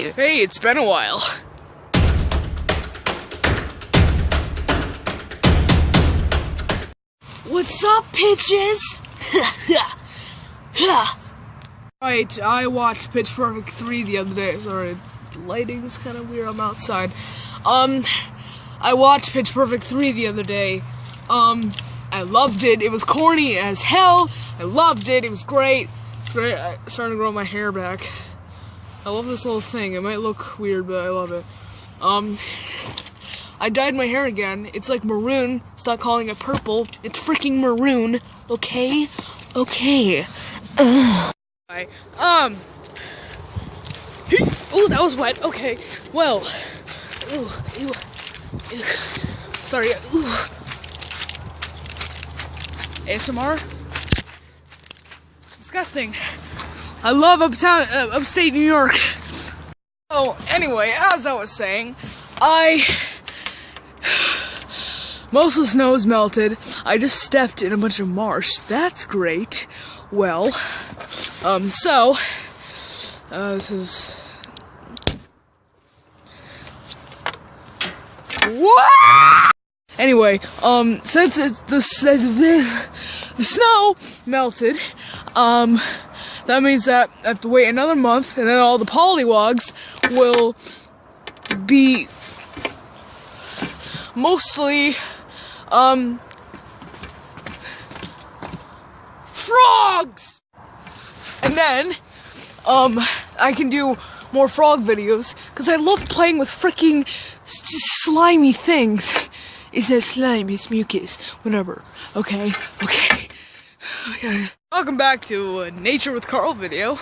Hey, it's been a while. What's up, bitches? Right, I watched Pitch Perfect 3 the other day. Sorry, the lighting's kind of weird. I'm outside. I watched Pitch Perfect 3 the other day. I loved it. It was corny as hell. I loved it. It was great. Great. I started to grow my hair back. I love this little thing. It might look weird, but I love it. I dyed my hair again. It's like maroon. Stop calling it purple. It's freaking maroon. Okay? Okay. Oh, that was wet. Okay. Well. Ooh, ew, ew. Sorry. Ooh. ASMR? Disgusting. I love upstate New York. Oh, anyway, as I was saying, most of the snow is melted. I just stepped in a bunch of marsh. That's great. Well, this is... What? Anyway, since the snow melted, that means that I have to wait another month, and then all the pollywogs will be mostly, frogs! And then, I can do more frog videos, because I love playing with freaking slimy things. It's not slime, it's mucus. Whatever. Okay. Welcome back to a Nature with Carl video.